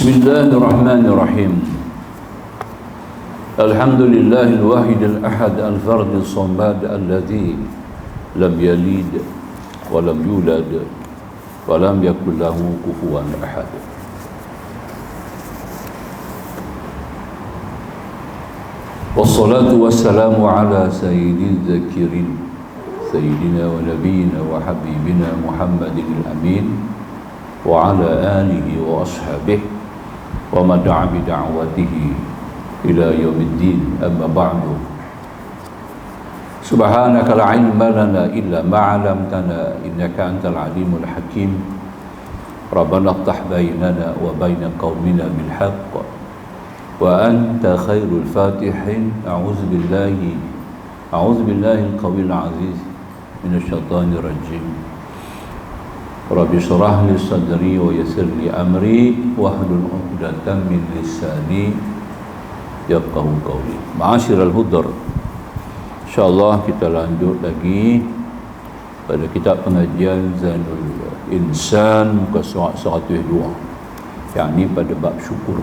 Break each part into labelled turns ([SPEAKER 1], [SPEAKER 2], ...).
[SPEAKER 1] Bismillahirrahmanirrahim. Alhamdulillahil wahidil ahad al-fardis samad alladzi lam yalid wa lam yulad wa lam yakul lahu kufuwan ahad. Wassalatu wassalamu ala sayyidil zakirin sayyidina wa nabiyina wa habibina Muhammadin al-amin wa ala alihi wa ashabihi wa man da'a bi da'watihi ila yaumiddin, amma ba'du. Subhanaka la ilma lana illa ma 'allamtana innaka antal alimul hakim. Rabbana iftah bainana wa baina qaumina bil haqq wa anta khairul fatihin. A'udzu billahi al-qawiyil aziz minasy syaithanir rajim. Rabbi syrah li sadri wa yassir li amri wahlul 'uqdatam min lisani yafqahu qawli. Ma'asyiral hudhur, insyaallah kita lanjut lagi pada kitab pengajian Zainul Insan muka surat 102, yakni pada bab syukur.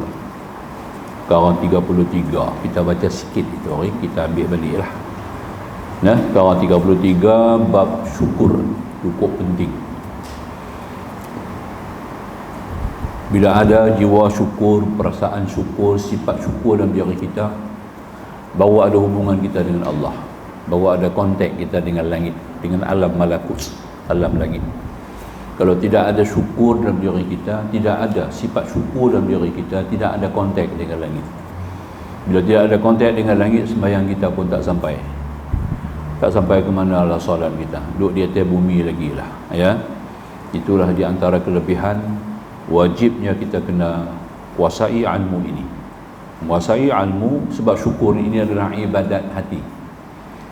[SPEAKER 1] Karang 33 kita baca sikit itu hari, kita ambil baliklah. Nah, karang 33 bab syukur cukup penting. Bila ada jiwa syukur, perasaan syukur, sifat syukur dalam diri kita, bahawa ada hubungan kita dengan Allah, bahawa ada kontak kita dengan langit, dengan alam malakut, alam langit. Kalau tidak ada syukur dalam diri kita, tidak ada sifat syukur dalam diri kita, tidak ada kontak dengan langit. Bila tidak ada kontak dengan langit, sembahyang kita pun tak sampai. Tak sampai ke mana lah solat kita, duduk di atas bumi lagi lah, ya. Itulah di antara kelebihan. Wajibnya kita kena kuasai ilmu ini. Menguasai ilmu, sebab syukur ini adalah ibadat hati.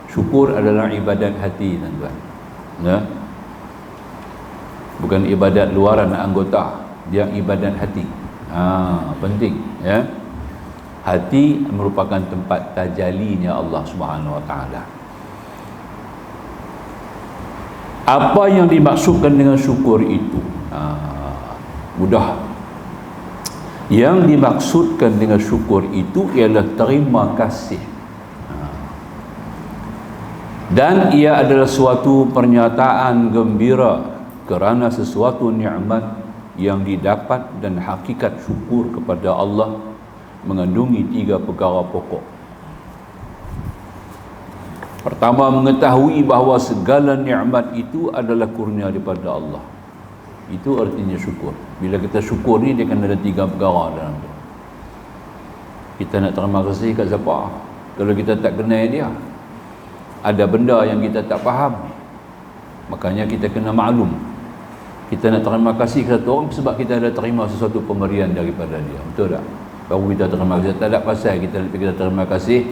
[SPEAKER 1] Syukur adalah ibadat hati, tuan-tuan. Ya? Bukan ibadat luaran anggota, dia ibadat hati. Penting, ya. Hati merupakan tempat tajalinya Allah Subhanahu Wa Taala. Apa yang dimaksudkan dengan syukur itu? Mudah. Yang dimaksudkan dengan syukur itu ialah terima kasih. Dan ia adalah suatu pernyataan gembira kerana sesuatu nikmat yang didapat, dan hakikat syukur kepada Allah mengandungi 3 perkara pokok. Pertama, mengetahui bahawa segala nikmat itu adalah kurnia daripada Allah. Itu artinya syukur. Bila kita syukur ni, dia kena ada 3 perkara dalam tu. Kita nak terima kasih kat siapa? Kalau kita tak kenal dia, ada benda yang kita tak faham, makanya kita kena maklum. Kita nak terima kasih ke satu orang sebab kita ada terima sesuatu pemberian daripada dia. Betul tak? Baru kita terima kasih. Tak ada pasal kita terima kasih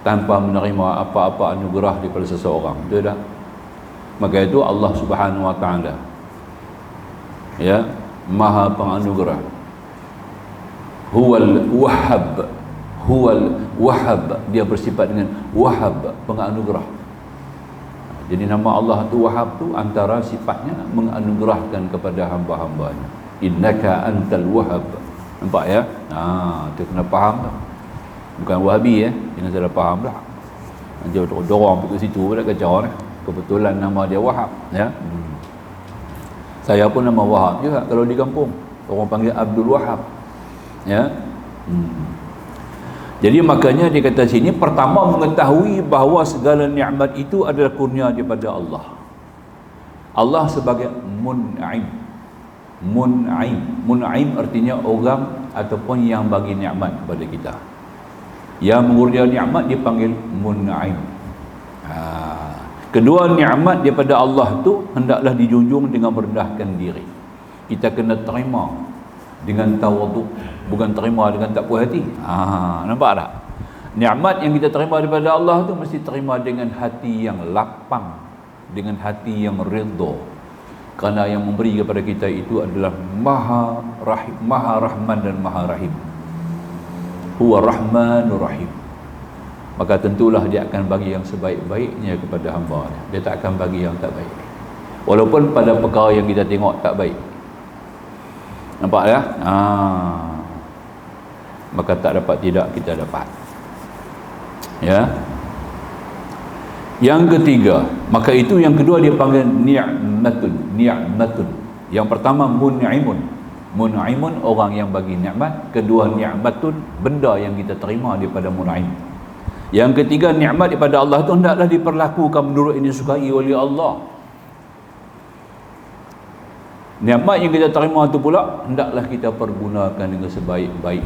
[SPEAKER 1] tanpa menerima apa-apa anugerah daripada seseorang. Betul tak? Maka itu Allah Subhanahu Wa Taala, ya, Maha Penganugerah. Huwal Wahhab, dia bersifat dengan Wahhab, penganugerah. Jadi nama Allah tu Wahhab tu antara sifatnya menganugerahkan kepada hamba-hambanya. Innaka antal Wahhab. Nampak ya? Tu kena faham tak? Bukan Wahabi, jangan salah faham lah. Nanti dorong pergi situ pula kacau dah. Kebetulan nama dia Wahhab, ya. Saya pun nama Wahab juga kalau di kampung. Orang panggil Abdul Wahab. Ya. Jadi makanya dia kata sini, pertama mengetahui bahawa segala nikmat itu adalah kurnia daripada Allah. Allah sebagai Mun'im. Mun'im artinya orang ataupun yang bagi nikmat kepada kita. Yang mengurnia nikmat dipanggil Mun'im. Kedua, nikmat daripada Allah tu hendaklah dijunjung dengan merendahkan diri. Kita kena terima dengan tawaduk, bukan terima dengan tak puas hati. Nampak tak? Nikmat yang kita terima daripada Allah tu mesti terima dengan hati yang lapang, dengan hati yang redha. Kerana yang memberi kepada kita itu adalah Maha Rahman dan Maha Rahim. Huwa Rahmanur Rahim. Maka tentulah dia akan bagi yang sebaik-baiknya kepada hamba. Dia tak akan bagi yang tak baik, walaupun pada perkara yang kita tengok tak baik. Nampak ya? maka tak dapat tidak kita dapat. Ya. Yang ketiga, maka itu yang kedua dia panggil ni'matun. Yang pertama mun'imun. Mun'imun orang yang bagi nikmat, kedua ni'matun benda yang kita terima daripada mun'im. Yang ketiga nikmat daripada Allah tu hendaklah diperlakukan menurut ini disukai oleh Allah. Nikmat yang kita terima tu pula hendaklah kita pergunakan dengan sebaik-baik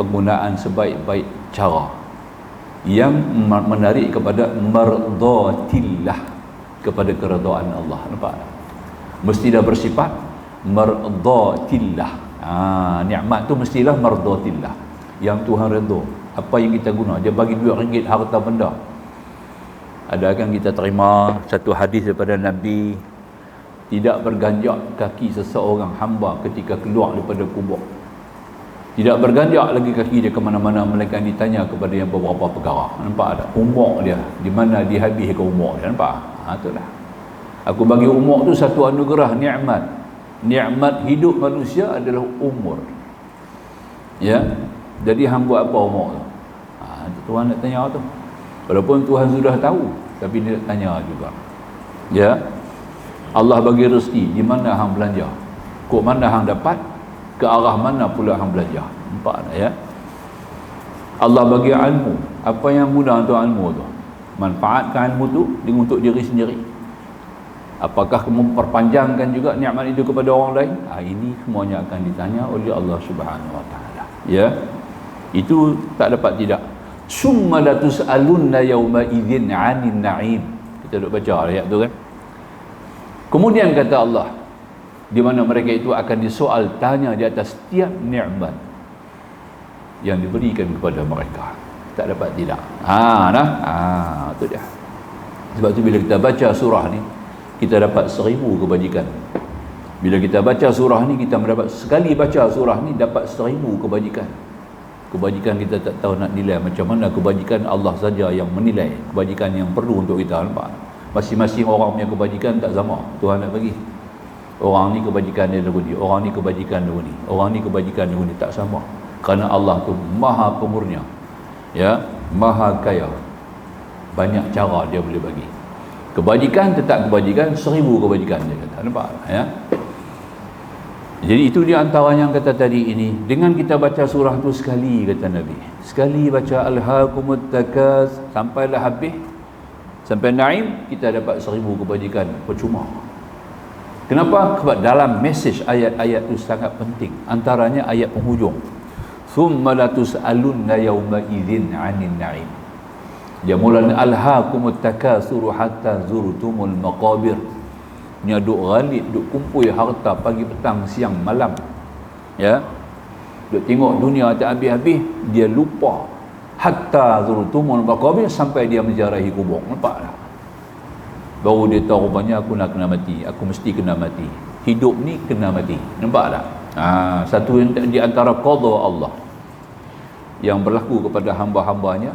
[SPEAKER 1] penggunaan, sebaik-baik cara yang menarik kepada mardatillah, kepada keredaan Allah. Nampak tak? Mesti dah bersifat mardatillah. Nikmat tu mestilah mardatillah, yang Tuhan redha. Apa yang kita guna, dia bagi duit ringgit, harta benda, ada akan kita terima satu hadis daripada Nabi, tidak berganjak kaki seseorang hamba ketika keluar daripada kubur, tidak berganjak lagi kaki dia ke mana-mana melainkan ditanya kepada yang beberapa perkara. Nampak tak? Umur dia, di mana dihabiskan umur dia. Nampak? Itulah. Aku bagi umur tu satu anugerah, nikmat. Nikmat hidup manusia adalah umur. Ya. Jadi hamba apa umur tu? Tuhan nak tanya tu. Walaupun Tuhan sudah tahu, tapi dia nak tanya juga. Ya. Allah bagi rezeki, di mana hang belanja? Kok mana hang dapat? Ke arah mana pula hang belajar? Nampak tak, ya? Allah bagi ilmu. Apa yang guna untuk ilmu tu? Manfaatkan ilmu tu untuk diri sendiri. Apakah memperpanjangkan juga nikmat itu kepada orang lain? Ini semuanya akan ditanya oleh Allah Subhanahu Wa Taala. Ya. Itu tak dapat tidak. Summa la tus'alunna yawma idzin 'anil na'im. Kita duk baca ayat tu kan. Kemudian kata Allah, di mana mereka itu akan disoal tanya di atas setiap nikmat yang diberikan kepada mereka. Tak dapat tidak. Itu dia. Sebab tu bila kita baca surah ni, kita dapat 1000 kebajikan. Bila kita baca surah ni, kita mendapat sekali baca surah ni dapat 1000 kebajikan. Kebajikan kita tak tahu nak nilai macam mana. Kebajikan Allah saja yang menilai kebajikan yang perlu untuk kita. Nampak? Masing-masing orang punya kebajikan tak sama. Tuhan nak bagi. Orang ni kebajikan dia lagu ni, orang ni kebajikan lagu ni, orang ni kebajikan lagu ni, tak sama. Kerana Allah tu maha pemurnia, ya, maha kaya, banyak cara dia boleh bagi. Kebajikan tetap kebajikan, 1000 kebajikan dia kata. Nampak? Ya. Jadi itu di antara yang kata tadi ini. Dengan kita baca surah tu sekali, kata Nabi, sekali baca alhaakumut takas sampailah habis, sampai naim, kita dapat 1000 kebajikan percuma. Kenapa? Sebab dalam mesej ayat-ayat itu sangat penting. Antaranya ayat penghujung. Thumma la tus'alunna yawma idzin 'anil na'im. Dia mulanya alhaakumut takasuru hatta zurtumul maqabir. Ni duk ghalib, duk kumpul harta pagi petang siang malam. Ya. Duk tengok dunia tak habis-habis, dia lupa hatta zurtumul maqabir, sampai dia menjarahi kubur. Nampak tak? Baru dia tahu rupanya aku nak kena mati, aku mesti kena mati, hidup ni kena mati. Nampak tak? Satu di antara qada Allah yang berlaku kepada hamba-hambanya,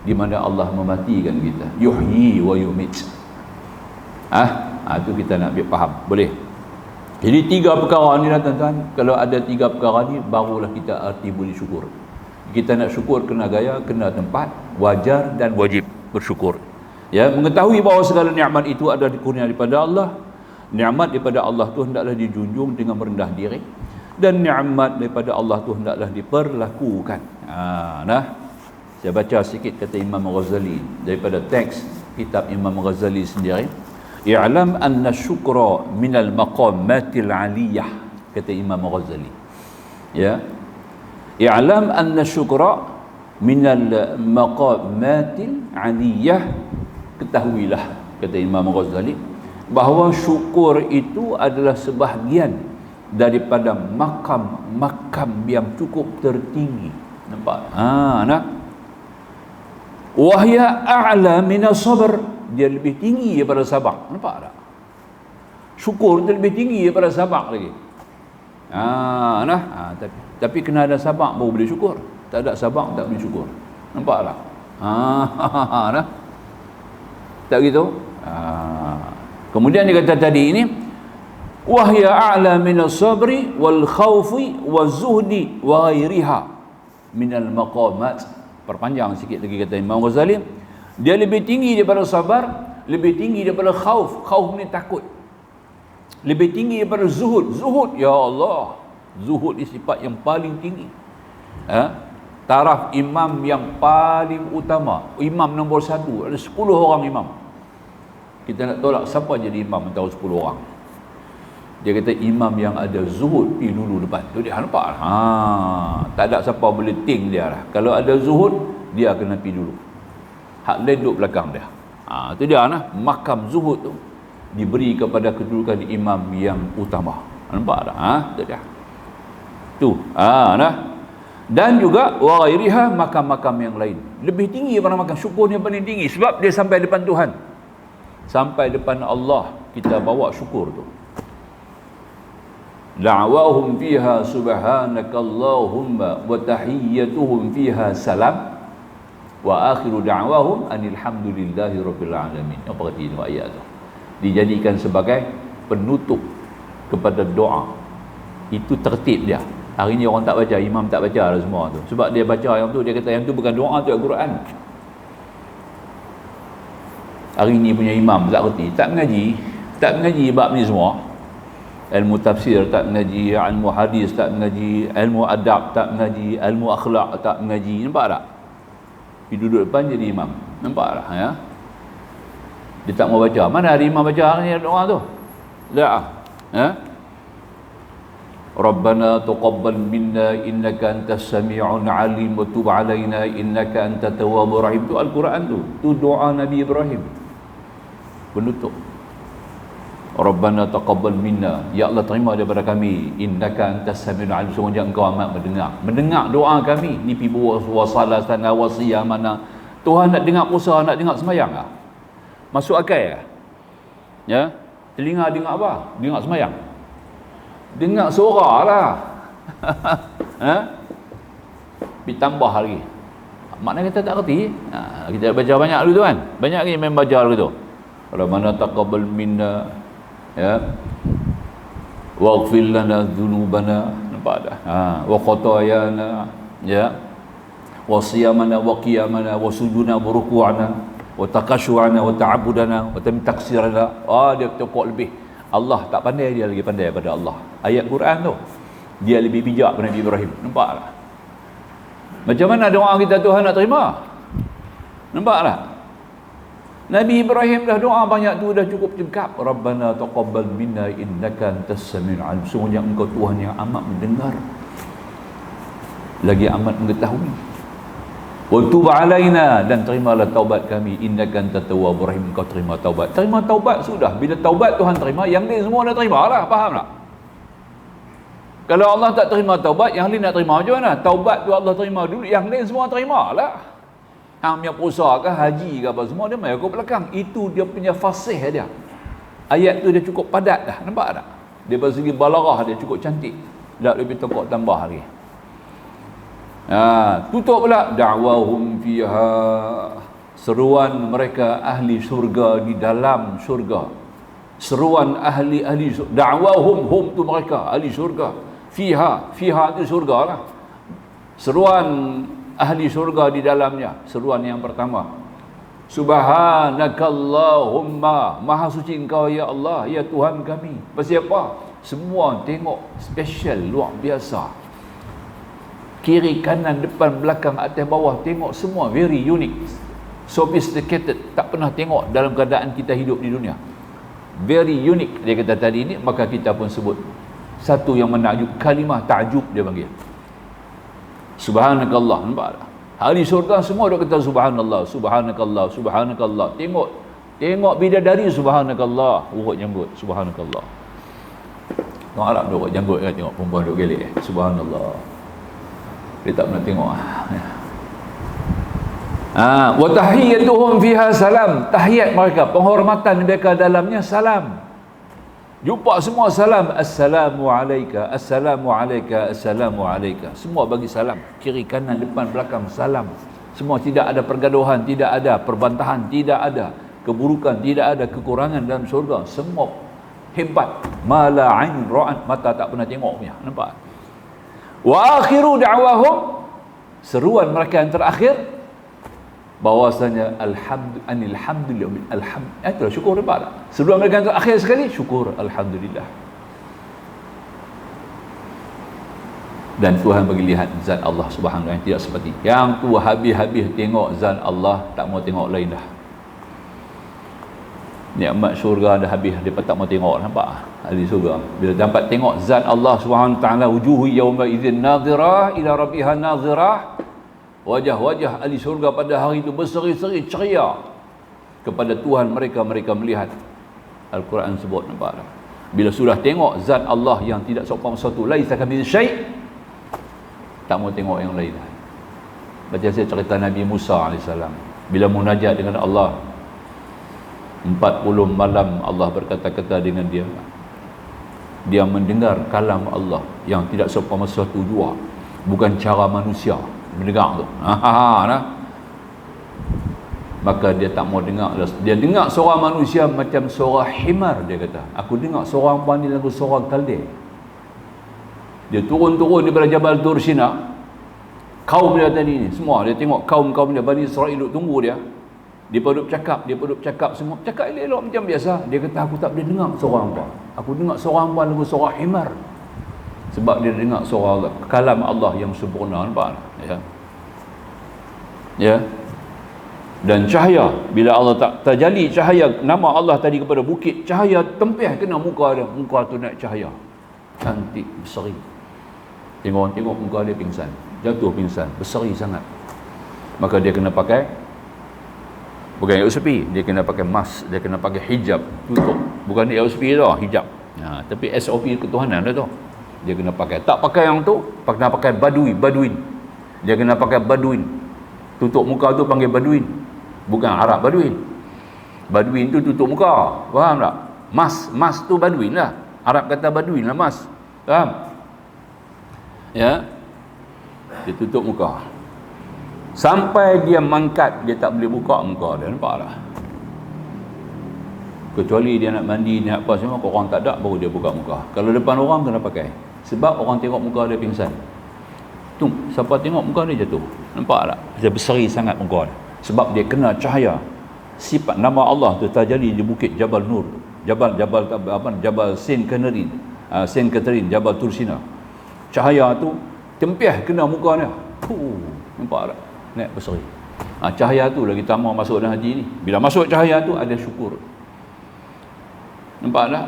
[SPEAKER 1] di mana Allah mematikan kita, yuhyi wa yumit. Itu kita nak ambil faham. Boleh? Jadi 3 perkara ni lah tuan-tuan. Kalau ada 3 perkara ni, barulah kita arti boleh syukur. Kita nak syukur kena gaya, kena tempat, wajar dan wajib bersyukur. Ya, mengetahui bahawa segala nikmat itu adalah kurnia daripada Allah. Nikmat daripada Allah tu hendaklah dijunjung dengan merendah diri, dan nikmat daripada Allah tu hendaklah diperlakukan. Saya baca sikit kata Imam Ghazali daripada teks kitab Imam Ghazali sendiri. I'lam anna syukra minal maqamatil aliyah, kata Imam Ghazali. Ya. I'lam anna syukra minal maqamatil aliyah. Ketahuilah, kata Imam Ghazali, bahawa syukur itu adalah sebahagian daripada makam-makam yang cukup tertinggi. Nampak? Wahya a'la minas sabr, dia lebih tinggi daripada sabar. Nampak tak? Syukur itu lebih tinggi daripada sabar lagi. Tapi kena ada sabar baru boleh syukur. Tak ada sabar tak boleh syukur. Nampak tak? Tak gitu? Kemudian dia kata tadi ini, Wahya a'la min as-sabri wal khawfi waz zuhdi wa ghairiha min al maqamat. Perpanjang sikit lagi kata Imam Ghazali, dia lebih tinggi daripada sabar, lebih tinggi daripada khauf. Khauf ni takut. Lebih tinggi daripada zuhud. Zuhud, ya Allah, zuhud ni sifat yang paling tinggi. Taraf imam yang paling utama, imam nombor 1. Ada 10 orang imam. Kita nak tolak siapa jadi imam antara 10 orang. Dia kata imam yang ada zuhud pergi dulu depan. Tu dia nampak. Tak ada siapa boleh ting dia lah. Kalau ada zuhud, dia kena pergi dulu. Hak lain duduk belakang dia. Tu dia lah. Makam zuhud tu diberi kepada kedudukan imam yang utama. Nampak tak? Tu dia. Tu. Nah. Dan juga wa ghairiha, makam-makam yang lain. Lebih tinggi daripada makam syukur yang paling tinggi. Sebab dia sampai depan Tuhan. Sampai depan Allah, kita bawa syukur tu. Da'wahum fiha subhanakallahumma wa tahiyyatuhum fiha salam wa akhiru da'wahum anilhamdulillahi rabbil alamin. Apa kata ini ayat tu? Dijadikan sebagai penutup kepada doa. Itu tertib dia. Hari ni orang tak baca, imam tak baca lah semua tu. Sebab dia baca yang tu, dia kata yang tu bukan doa, tu Al-Quran. Hari ni punya imam tak kerti, tak mengaji bab ni semua. Ilmu tafsir tak mengaji, ilmu hadis tak mengaji, ilmu adab tak mengaji, ilmu akhlak tak mengaji. Nampak tak? Dia duduk depan jadi imam. Nampak tak? Ya? Dia tak mau baca. Mana ada imam baca hari ni doa tu? Tak. Ya? Rabbana taqabbal minna innaka antas sami'un alim wa tub alaina innaka antat tawwabur rahim. Tu Al-Quran tu. Tu doa Nabi Ibrahim. Penutup. Rabbana taqabbal minna, ya Allah terima daripada kami, innaka antas samiul alim, sungguhnya engkau amat mendengar doa kami. Ni pi wasalatana wasiyamana. Tuhan nak dengar puasa, nak dengar sembahyang ah? Masuk akal ah? Ya? Telinga dengar apa? Dengar sembahyang. Dengar suara lah. Pi tambah lagi. Maknanya kita tak reti. Kita baca banyak dulu tu kan. Banyak lagi main baca dulu tu. Rabbana taqabbal minna, ya, waghfir lana dhunubana, nampak dah, wa khatayana, ya, wa siyamana wa qiyamana wa sujudana wa ruku'ana wa taqashu'ana wa ta'abbudana wa taksirana. Dia tokok lebih. Allah tak pandai, dia lagi pandai pada Allah. Ayat Quran tu dia lebih bijak daripada Nabi Ibrahim. Nampak tak? Macam mana doa kita Tuhan nak terima? Nampak tak? Nabi Ibrahim dah doa banyak tu, dah cukup cekap. Rabbana taqabbal minna innaka antas samiul alim, sungguhnya engkau Tuhan yang amat mendengar lagi amat mengetahui. Wa tub alaina, dan terimalah taubat kami, innaka antat tawwabur rahim, engkau terima taubat. Terima taubat sudah. Bila taubat Tuhan terima, yang lain semua nak terima lah. Faham tak? Kalau Allah tak terima taubat, yang lain nak terima macam mana? Taubat tu Allah terima dulu, yang lain semua terima lah. Hang punya puasa ke haji ke apa semua, dia mai ke belakang. Itu dia punya fasih dia. Ayat tu dia cukup padat dah. Nampak tak? Dia dari segi balaghah dia cukup cantik. Tak lebih tokok tambah lagi. Tutup pula da'wahum fiha, seruan mereka ahli syurga di dalam syurga. Seruan ahli da'wahum, hum tu mereka ahli syurga. Fiha tu syurga lah. Seruan ahli syurga di dalamnya. Seruan yang pertama, subhanakallahumma, maha suci engkau ya Allah, ya Tuhan kami. Pasal apa? Semua tengok special, luar biasa. Kiri, kanan, depan, belakang, atas, bawah, tengok semua very unique, sophisticated. Tak pernah tengok dalam keadaan kita hidup di dunia. Very unique dia kata tadi ini. Maka kita pun sebut satu yang menakjub, kalimah ta'jub dia panggil. Subhanakallah. Nampak tak? Ahli syurga semua duk kata subhanallah, subhanakallah, subhanakallah. Tengok bidadari subhanakallah, urut janggut subhanakallah. Orang Arab duk urut janggut kan, tengok perempuan duk gelek subhanallah. Dia tak pernah tengok. Wa tahiyyatuhum fiha salam, tahiyat mereka, penghormatan mereka dalamnya salam. Jumpa semua salam, assalamu alayka, assalamu alayka, assalamu alayka. Semua bagi salam, kiri kanan depan belakang salam. Semua, tidak ada pergaduhan, tidak ada perbantahan, tidak ada keburukan, tidak ada kekurangan dalam syurga. Semua hebat Ma la ain ra'at, mata tak pernah tengok punya. Nampak? Wa akhiru da'wahum, seruan mereka yang terakhir bahwasanya alhamdulillah, itulah syukur. Nampak tak? Seruan mereka yang terakhir sekali syukur, alhamdulillah. Dan Tuhan bagi lihat zat Allah Subhanahu wa taala tidak seperti yang tu habis-habis tengok zat Allah, tak mau tengok lain dah. Nikmat syurga dah habis, dia tak mau tengok. Nampak ahli syurga bila dapat tengok zat Allah Subhanahu wa taala, wujuhu yawma idzin nadhirah ila rabbiha nadhirah, wajah-wajah ahli syurga pada hari itu berseri-seri ceria kepada Tuhan mereka. Mereka melihat, Al-Quran sebut. Nampak tak? Bila sudah tengok zat Allah yang tidak seumpama sesuatu, laisa kamitslihi syai', tak mau tengok yang lain. Baca saya cerita Nabi Musa AS bila munajat dengan Allah 40 malam, Allah berkata-kata dengan dia. Dia mendengar kalam Allah yang tidak seumpama sesuatu jua, bukan cara manusia mendengar tu. Maka dia tak mau dengar. Dia dengar suara manusia macam suara himar. Dia kata, aku dengar suara apa ni lagu suara Kalde. Dia turun-turun daripada Jabal Tur Sina. Kaum dia tadi ni semua, dia tengok kaum-kaum dia, Bani Israel duk tunggu dia. Dia duk cakap semua, cakap elok macam biasa. Dia kata, aku tak boleh dengar suara apa. Aku dengar suara apa lagu suara himar. Sebab dia dengar suara Allah, kalam Allah yang sempurna. Nampak? Ya. Dan cahaya, bila Allah tak terjali cahaya nama Allah tadi kepada bukit, cahaya tempih kena muka dia. Muka tu naik cahaya, cantik, berseri. Tengok muka dia pingsan, jatuh pingsan, berseri sangat. Maka dia kena pakai, bukan SOP, dia kena pakai mask, dia kena pakai hijab tutup. Bukan SOP tu, hijab. Tapi SOP ketuhanan dah tu. Dia kena pakai, tak pakai yang tu, kena pakai baduin. Dia kena pakai baduin. Tutup muka tu panggil baduin. Bukan Arab baduin. Baduin tu tutup muka. Faham tak? Mas tu baduin lah. Arab kata baduin lah mas. Faham? Ya. Dia tutup muka. Sampai dia mangkat, dia tak boleh buka muka dia. Nampak tak? Kecuali dia nak mandi, dia nak apa semua, orang tak ada, baru dia buka muka. Kalau depan orang kena pakai. Sebab orang tengok muka dia pingsan. Tu, siapa tengok muka dia jatuh. Nampak tak? Dia berseri sangat muka dia. Sebab dia kena cahaya. Sifat nama Allah tu terjadi di bukit Jabal Nur. Jabal Saint Catherine, Jabal Tursina. Cahaya tu tempih kena muka dia. Nampak tak? Naik berseri. Cahaya tu lagi tambah masuk dalam hati ni. Bila masuk cahaya tu ada syukur. Nampak tak?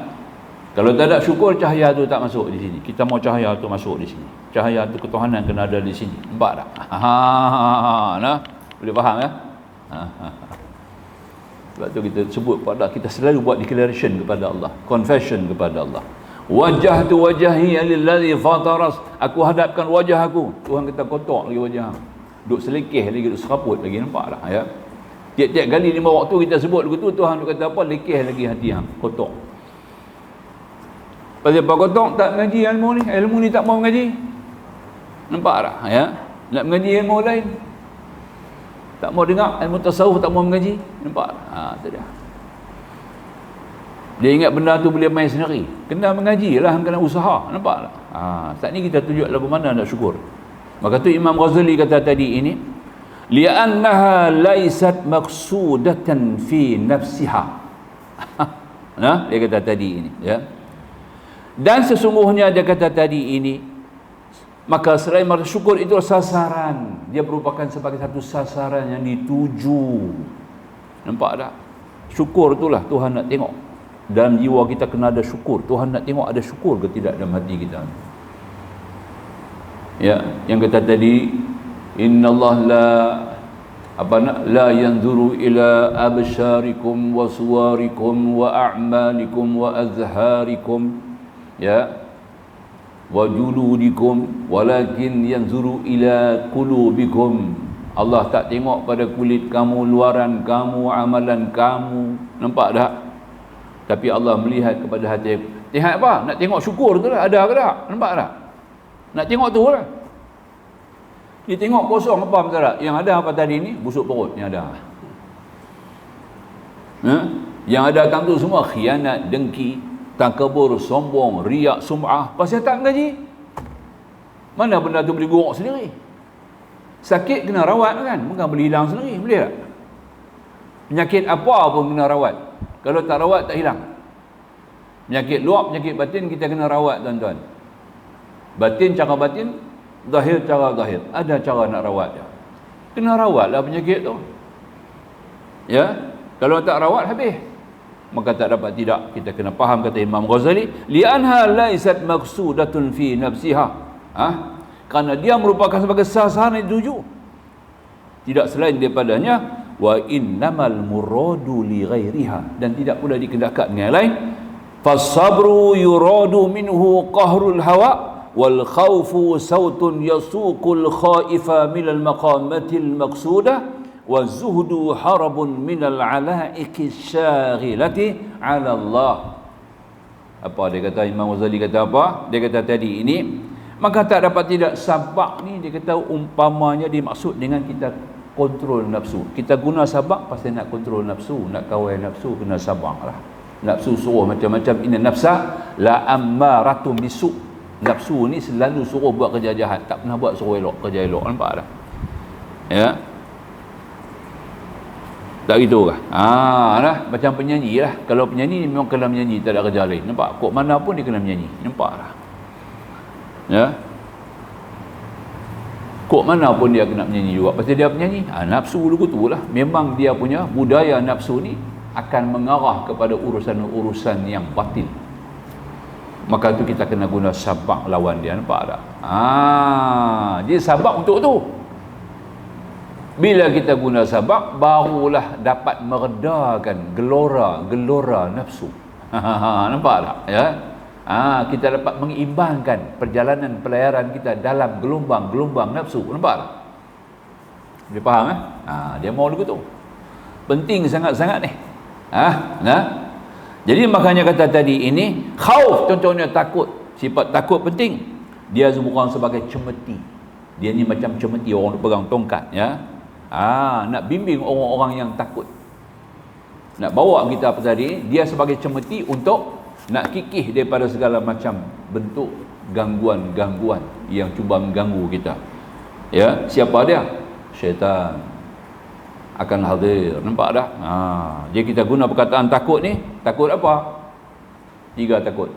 [SPEAKER 1] Kalau tak ada syukur, cahaya tu tak masuk di sini. Kita mau cahaya tu masuk di sini. Cahaya tu ketuhanan kena ada di sini. Nampak tak? Nah, boleh faham ya? Sebab tu kita sebut pada, kita selalu buat declaration kepada Allah, confession kepada Allah. Wajjahtu wajhi lillazi fataras, aku hadapkan wajah aku. Tuhan kata kotor lagi wajah. Duk selekeh lagi, duk seraput lagi. Nampak tak ya? Tiap-tiap kali 5 waktu kita sebut lagu tu, Tuhan duk kata apa? Lekeh lagi hati hang, kotor. Pasal apa kotor? Tak mengaji ilmu ni tak mau mengaji. Nampak tak ya? Nak mengaji ilmu lain, tak mau dengar ilmu tasawuf, tak mau mengaji. Nampak? Tu dia. Dia ingat benda tu boleh main sendiri. Kena mengaji lah, kena usaha. Nampak tak? Saat ni kita tunjuk lagu mana nak syukur. Maka tu Imam Ghazali kata tadi ini, li'annaha laysat maqsudatan fi nafsiha. Dia kata tadi ini ya. Dan sesungguhnya dia kata tadi ini, maka selain syukur itu sasaran, dia merupakan sebagai satu sasaran yang dituju. Nampak tak? Syukur itulah Tuhan nak tengok. Dalam jiwa kita kena ada syukur. Tuhan nak tengok ada syukur ke tidak dalam hati kita. Ya, yang kata tadi, innallaha la yanzuru ila absyarikum wa suwarikum wa a'malikum wa azharikum ya wa juludikum walakin yanzuru ila qulubikum. Allah tak tengok pada kulit kamu, luaran kamu, amalan kamu. Nampak tak? Tapi Allah melihat kepada hati. Tengok apa? Nak tengok syukur tu lah, ada ke tak? Nampak tak? Nak tengok tu lah. Dia tengok kosong apa betul tak? Yang ada apa tadi ni? Busuk perut yang ada. Yang ada datang tu semua khianat, dengki, takabur, sombong, riak, sum'ah, pasal tak mengaji. Mana benda tu boleh guruk sendiri? Sakit kena rawat kan, bukan boleh hilang sendiri, boleh tak? Penyakit apa pun kena rawat. Kalau tak rawat tak hilang. Penyakit luar, penyakit batin kita kena rawat tuan-tuan. Batin cara batin, zahir cara zahir. Ada cara nak rawat dia. Kena rawatlah penyakit tu. Ya, kalau tak rawat habis. Maka tak dapat tidak, kita kena faham kata Imam Ghazali, li'anha laisat maqsudatun fi nafsiha. Kerana dia merupakan sebagai sasaran yang dituju, tidak selain daripadanya, wa innamal muradu li ghairiha, dan tidak pula dikehendakkan dengan yang lain. Fasabru yuradu minhu qahrul hawa wal khawfu sautun yasuqul khaifa minal maqamatil maqsudah wa zuhdu harabun minal alaiki syaghilati ala Allah. Apa dia kata, Imam Ghazali kata apa? Dia kata tadi ini, maka tak dapat tidak sabak ni, dia kata umpamanya dimaksud dengan kita kontrol nafsu. Kita guna sabak pasal nak kontrol nafsu, nak kawal nafsu, kena sabak lah. Nafsu suruh macam-macam. Inna nafsa la ammaratun bisu. Nafsu ni selalu suruh buat kerja jahat, tak pernah buat suruh elok, kerja elok. Nampak tak? Ya, tak gitu kah? Lah, macam penyanyi lah. Kalau penyanyi memang kena menyanyi, tak ada kerja lain. Nampak? Kok mana pun dia kena menyanyi. Nampak lah. Ya, kok mana pun dia kena menyanyi juga. Pasal dia penyanyi. Nafsu dulu tu lah. Memang dia punya budaya nafsu ni akan mengarah kepada urusan-urusan yang batil. Maka tu kita kena guna sabak lawan dia. Nampak tak? Dia sabak untuk tu. Bila kita guna sabak, barulah dapat meredakan gelora nafsu. Nampak tak? Ya. Kita dapat mengimbangkan perjalanan pelayaran kita dalam gelombang-gelombang nafsu. Nampak tak? Boleh faham dia mau lagu tu. Penting sangat-sangat ni. Jadi makanya kata tadi ini, khauf contohnya takut. Sifat takut penting. Dia bukan sebagai cemeti. Dia ni macam cemeti, orang pegang tongkat, ya. Nak bimbing orang-orang yang takut. Nak bawa kita apa tadi? Dia sebagai cemeti untuk nak kikih daripada segala macam bentuk gangguan-gangguan yang cuba mengganggu kita. Ya, siapa dia? Syaitan akan hadir. Nampak dah? Jadi kita guna perkataan takut ni. Takut apa? Tiga takut.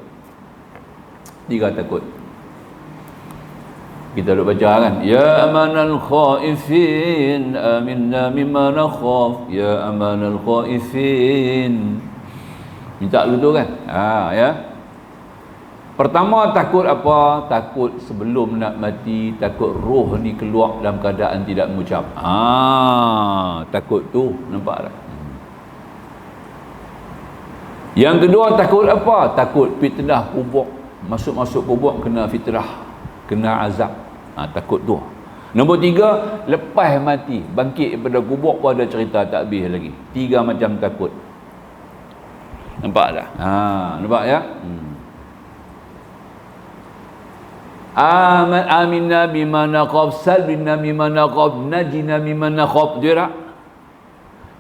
[SPEAKER 1] Kita duk baca kan, ya amanal khaifin aminna mimma nakhaf, ya amanal khaifin. Minta dulu tu kan. Ya. Pertama takut apa? Takut sebelum nak mati, takut roh ni keluar dalam keadaan tidak mengucap. Takut tu, nampak tak? Yang kedua takut apa? Takut fitnah kubur. Masuk kubur kena fitnah, kena azab. Takut tu. Nombor tiga, lepas mati, bangkit daripada kubur pun ada cerita tak habis lagi. Tiga macam takut. Nampak tak? Nampak ya? Aminna bima naqab, salbina bima naqab, najina bima naqab. Dia tak?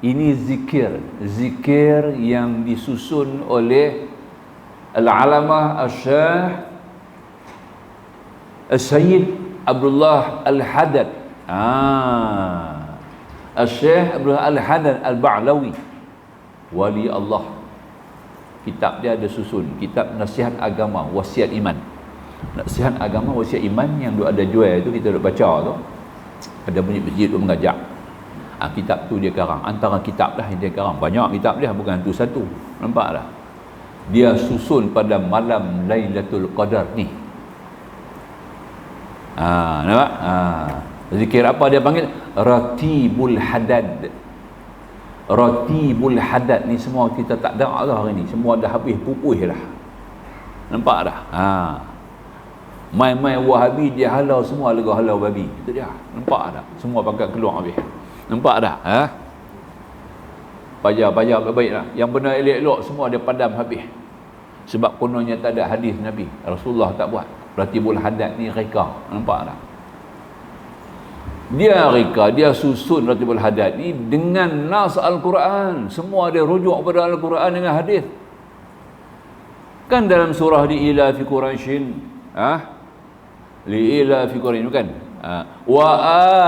[SPEAKER 1] Ini zikir yang disusun oleh Al-Alamah Al-Syekh Al-Sayyid Abdullah Al-Haddad. Al-Syekh Abdullah Al-Haddad Al-Ba'lawi, wali Allah. Kitab dia ada susun, kitab Nasihat Agama Wasiat Iman. Nasihat Agama Wasiat Iman yang ada jual tu, kita duk baca tu. Ada bunyi masjid tu mengajak. Kitab tu dia karang. Antara kitab lah yang dia karang. Banyak kitab dia, bukan tu satu. Nampak tak? Dia susun pada malam Lailatul Qadar ni. Nampak? Zikir apa dia panggil? Ratibul Haddad. Ratibul Haddad ni semua kita tak dengar lah hari ni. Semua dah habis pupuh lah. Nampak dah? Mai-mai Wahabi dia halau semua lagu halau babi. Itu dia. Nampak tak? Semua pakai keluar habis. Nampak tak? Pajar-pajar baik lah. Yang benar elok-elok semua dia padam habis. Sebab kononnya tak ada hadis Nabi. Rasulullah tak buat. Ratibul Haddad ni reka. Nampak tak? Dia reka, dia susun Ratibul Haddad ni dengan nas Al-Quran. Semua dia rujuk pada Al-Quran dengan hadis. Kan dalam surah di ila fi Quraisyin, li ila fi Quraisyin kan? Wa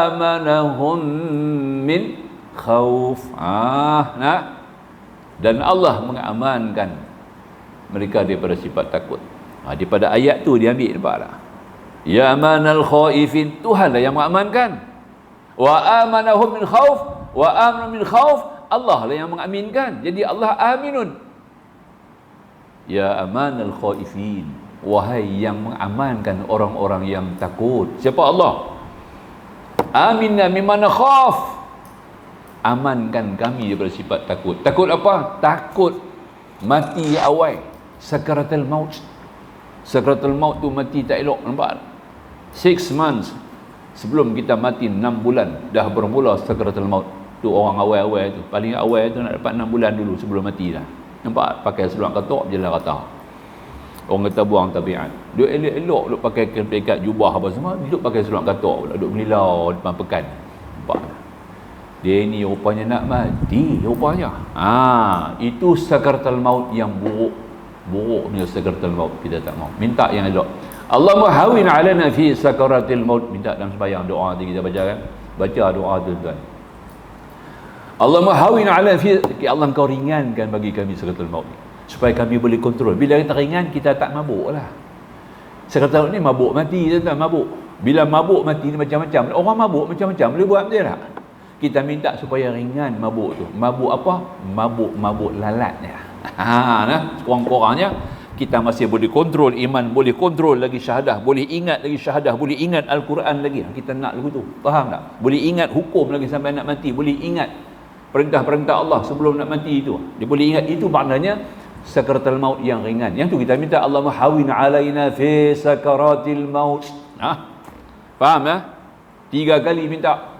[SPEAKER 1] amanahum min khauf. Dan Allah mengamankan mereka daripada sifat takut. Daripada ayat tu dia ambil, nampak tak? Ya amanal khaifin, Tuhanlah yang mengamankan. Wa amanahum min khauf, wa amanu min khauf, Allah lah yang mengaminkan. Jadi Allah aminun. Ya amanal khaifin, wahai yang mengamankan orang-orang yang takut. Siapa Allah? Aminna mimman khaf, amankan kami daripada sifat takut. Takut apa? Takut mati awal, sakaratul maut. Sakaratul maut tu mati tak elok, nampak? 6 months sebelum kita mati, 6 bulan dah bermula sakaratul maut. Tu orang awal-awal tu, paling awal tu nak dapat 6 bulan dulu sebelum mati dah. Nampak? Pakai seluar katok je lah kata. Orang kata buang tabiat. Duk elok-elok duk pakai pekat jubah apa semua, duk pakai seluar katok pula, duk melilau depan pekan. Nampak? Dia ni rupanya nak mati rupanya. Itu sakaratul maut yang buruk. Buruknya sakaratul maut, kita tak mau. Minta yang elok. Allahumma hawin alana fi sakaratil maut. Minta dalam sembahyang doa tu kita baca kan. Baca doa tu tuan. Allahumma hawin alana fi, Allah kau ringankan bagi kami sakaratul maut supaya kami boleh kontrol. Bila kita ringan, kita tak mabuk lah. Sakaratul maut ni mabuk mati tuan, mabuk. Bila mabuk mati ni macam-macam. Orang mabuk macam-macam boleh buat betul tak? Kita minta supaya ringan mabuk tu. Mabuk apa? Mabuk lalatnya. Kurang-kurangnya kita masih boleh kontrol iman, boleh kontrol lagi syahadah, boleh ingat lagi syahadah, boleh ingat Al-Quran lagi. Kita nak lagu tu, faham tak? Boleh ingat hukum lagi sampai nak mati, boleh ingat perintah-perintah Allah sebelum nak mati itu. Dia boleh ingat, itu maknanya sakaratul maut yang ringan. Yang tu kita minta Allahumma hawin alaina fi sakaratil maut. Faham ya? 3 kali minta.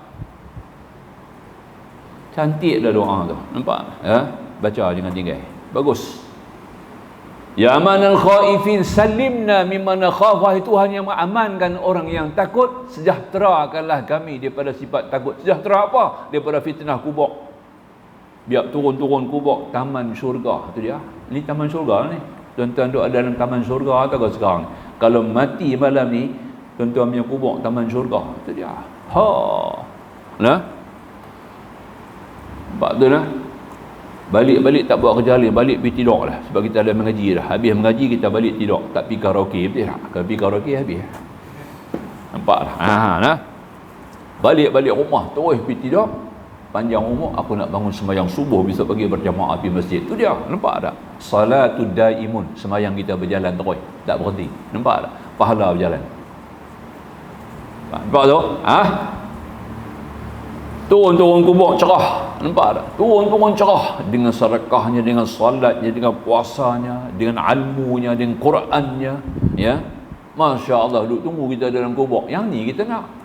[SPEAKER 1] Cantik dah doa tu, nampak? Baca jangan tinggal. Bagus. Ya amanal khaifin salimna mimman khaf, wahai Tuhan yang mengamankan orang yang takut, sejahterakanlah kami daripada sifat takut. Sejahtera apa? Daripada fitnah kubur. Biar turun-turun kubur, taman syurga. Itu dia. Ini taman syurga ni. Tuan-tuan duduk ada dalam taman syurga atau sekarang? Kalau mati malam ni, tuan-tuan punya kubur taman syurga. Itu dia. Nampak tu lah. Balik-balik tak buat kerja lain, balik pergi tidur lah. Sebab kita ada mengaji dah. Habis mengaji kita balik tidur. Tak pergi karaoke, betul tak? Kalau pergi karaoke habis. Nampak lah. Balik-balik rumah, terus pergi tidur. Panjang umur, aku nak bangun sembahyang subuh besok pagi berjamaah pergi masjid. Tu dia, nampak tak? Salatul daimun, sembahyang kita berjalan terus, tak berhenti. Nampak tak? Pahala berjalan. Nampak tu? Turun-turun kubur cerah, nampak tak? Turun-turun cerah dengan sedekahnya, dengan salatnya, dengan puasanya, dengan ilmunya, dengan Qurannya, ya. Masya-Allah, duk tunggu kita dalam kubur. Yang ni kita nak.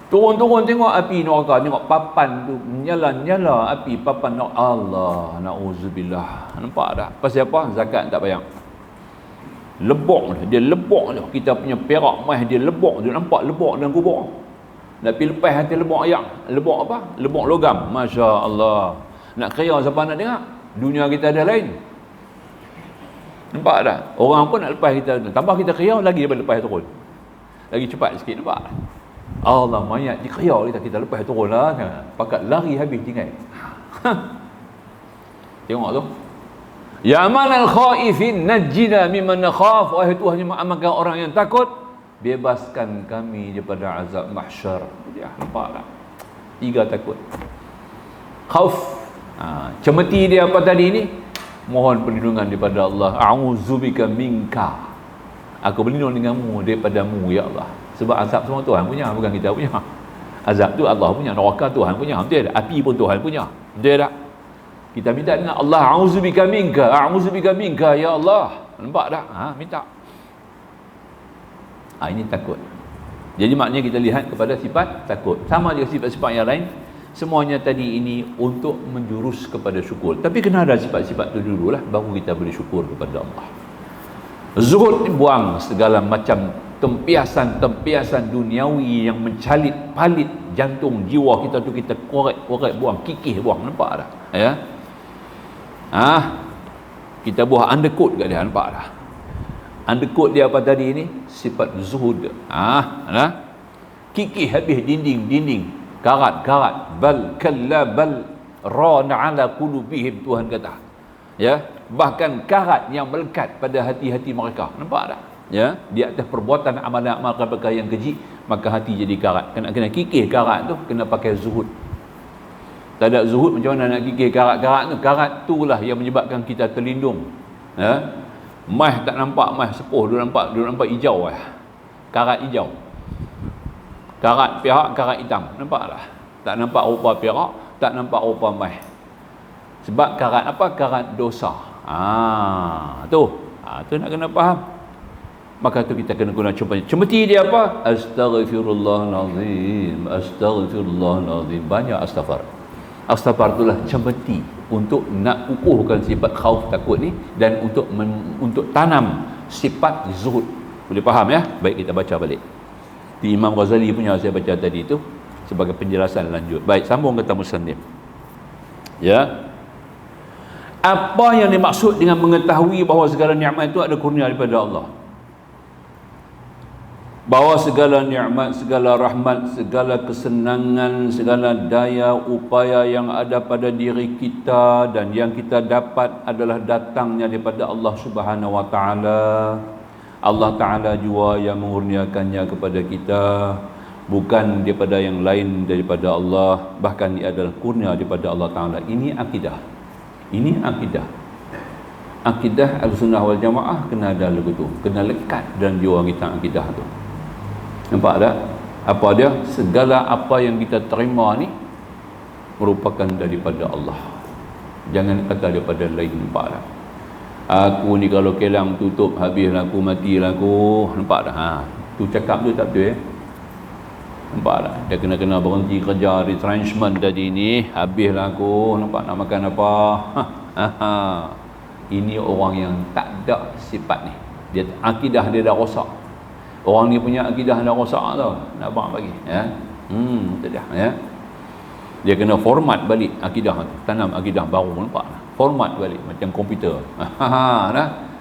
[SPEAKER 1] Turun-turun tengok api neraka, tengok papan tu nyala-nyala api papan neraka. Allah, nauzubillah. Nampak tak? Pasal apa? Zakat tak bayar. Lebok dia, lebok dia. Kita punya perak mah dia lebok, dia nampak lebok dalam kubur. Nak pergi lepas hati lebok ayak. Lebok apa? Lebok logam. Masya Allah. Nak kira siapa nak dengar? Dunia kita ada lain. Nampak tak? Orang pun nak lepas kita. Tambah kita kira lagi daripada lepas turun. Lagi cepat sikit, nampak? Allah, mayat dikira kita lepas turun lah. Pakat lari habis tinggal. Tengok tu. Ya amanal khaifin najjina mimman nakhaf. Wahai Tuhan yang mengamankan orang yang takut, bebaskan kami daripada azab mahsyar. Dia nampak tak? 3 takut. Khauf. Cemeti dia apa tadi ni? Mohon perlindungan daripada Allah. A'udzubika minka. Aku berlindung denganmu, daripadamu ya Allah. Sebab azab semua Tuhan punya, bukan kita punya. Azab tu Allah punya, neraka Tuhan punya. Betul tak? Api pun Tuhan punya. Betul tak? Kita minta dengan Allah, a'udzubika minka, a'udzubika minka ya Allah. Nampak tak? Minta. Ini takut. Jadi maknanya kita lihat kepada sifat takut. Sama juga sifat-sifat yang lain. Semuanya tadi ini untuk menjurus kepada syukur. Tapi kena ada sifat-sifat itu dululah, baru kita boleh syukur kepada Allah. Zuhud ni buang segala macam tempiasan-tempiasan duniawi yang mencalit palit jantung jiwa kita tu, kita korek buang, kikih buang. Nampak tak? Ya. Kita buat undercoat kat dia, nampak dah. Undercoat dia apa tadi ni? Sifat zuhud. Kikih habis dinding, karat. Bal kalla bal rana ala qulubihim, Tuhan kata. Ya, bahkan karat yang melekat pada hati-hati mereka. Nampak tak? Ya, di atas perbuatan amal-amal perkara yang keji, maka hati jadi karat. Kena kikih karat tu, kena pakai zuhud. Tak ada zuhud, macam mana nak kikih karat-karat tu? Karat tu lah yang menyebabkan kita terlindung. Ya, mah tak nampak, mah sepuh dia nampak hijau lah. Karat hijau. Karat perak, karat hitam. Nampak tak? Tak nampak rupa perak, tak nampak rupa mah. Sebab karat apa? Karat dosa. Tu nak kena faham. Maka tu kita kena guna cemeti dia apa? Astaghfirullahalazim. Banyak astaghfar. Astaghfar itulah cemeti untuk nak ukurkan sifat khauf takut ni, dan untuk tanam sifat zuhud. Boleh faham ya? Baik, kita baca balik. Di Imam Ghazali punya saya baca tadi itu sebagai penjelasan lanjut. Baik, sambung kata musannif. Ya. Apa yang dimaksud dengan mengetahui bahawa segala nikmat itu ada kurnia daripada Allah? Bahawa segala nikmat, segala rahmat, segala kesenangan, segala daya upaya yang ada pada diri kita dan yang kita dapat adalah datangnya daripada Allah Subhanahu wa taala. Allah taala jua yang mengurniakannya kepada kita, bukan daripada yang lain daripada Allah, bahkan ia adalah kurnia daripada Allah taala. Ini akidah. Akidah Ahlussunnah wal Jamaah kena ada lagu tu, kena lekat dalam jiwa kita akidah tu. Nampak tak? Apa dia? Segala apa yang kita terima ni merupakan daripada Allah. Jangan kata daripada lain. Nampak tak? Aku ni kalau kelang tutup, habislah aku, matilah aku. Nampak tak? Tu cakap tu tak betul Nampak tak? Dia kena berhenti kerja retrenchment tadi ni. Habislah aku. Nampak nak makan apa? Ini orang yang tak ada sifat ni. Dia akidah dia dah rosak. Orang ni punya akidah dah rosak tau. Nak abang bagi ya. Tu dia ya. Dia kena format balik akidah tu. Tanam akidah baru, nampak tak? Format balik macam komputer.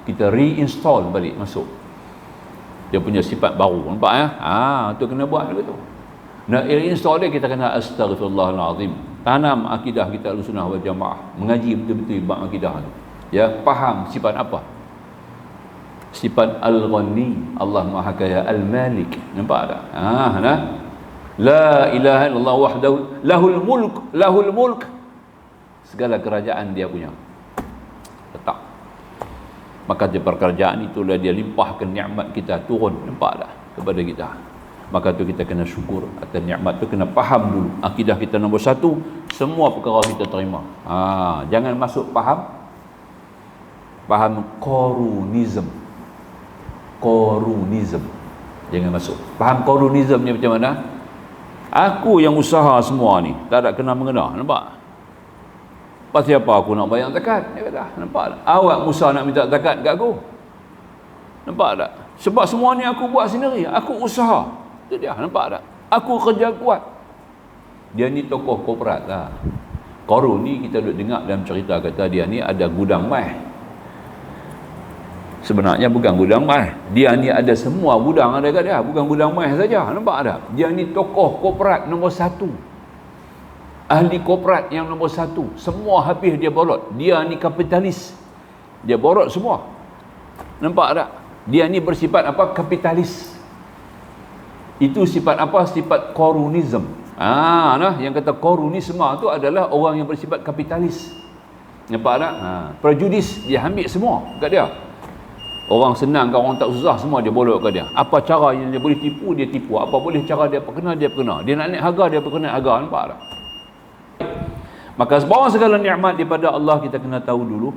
[SPEAKER 1] Kita reinstall balik masuk. Dia punya sifat baru, nampak ya? Tu kena buat begitu. Nak reinstall dia, kita kena astaghfirullahalazim. Tanam akidah kita Ahlussunnah wal Jamaah. Mengaji betul-betul bab akidah tu. Ya, faham sifat apa? Sifat Al-Ghani, Allah Maha Kaya, Al-Malik. Nampak tak? La ilaha illallah wahdahu lahul mulk. Segala kerajaan dia punya. Letak. Maka di perkerajaan itulah dia limpahkan nikmat kita turun, nampak tak? Kepada kita. Maka tu kita kena syukur atas nikmat tu, kena faham dulu. Akidah kita nombor satu, semua perkara kita terima. Jangan masuk faham korunism. Jangan masuk. Faham korunism ni macam mana? Aku yang usaha semua ni, tak ada kena mengena. Nampak? Pasal apa aku nak bayar zakat? Dia kata, nampak tak? Awak Musa nak minta zakat kat aku. Nampak tak? Sebab semua ni aku buat sendiri. Aku usaha. Itu dia, nampak tak? Aku kerja kuat. Dia ni tokoh korporat lah. Qarun ni kita duduk dengar dalam cerita, kata dia ni ada gudang mai. Sebenarnya bukan gudang mai. Dia ni ada semua gudang ada kat dia. Bukan gudang mai saja. Nampak tak? Dia ni tokoh korporat nombor satu. Ahli korporat yang nombor satu. Semua habis dia borot. Dia ni kapitalis. Dia borot semua. Nampak tak? Dia ni bersifat apa? Kapitalis. Itu sifat apa? Sifat korunism. Yang kata korunisme tu adalah orang yang bersifat kapitalis. Nampak tak? Prejudis dia ambil semua kat dia. Orang senang ke orang tak susah, semua dia bolot ke dia. Apa cara yang dia boleh tipu, dia tipu. Apa boleh cara dia perkena, dia perkena. Dia nak naik harga, dia perkena harga. Nampak tak? Maka bahawa segala nikmat daripada Allah, kita kena tahu dulu.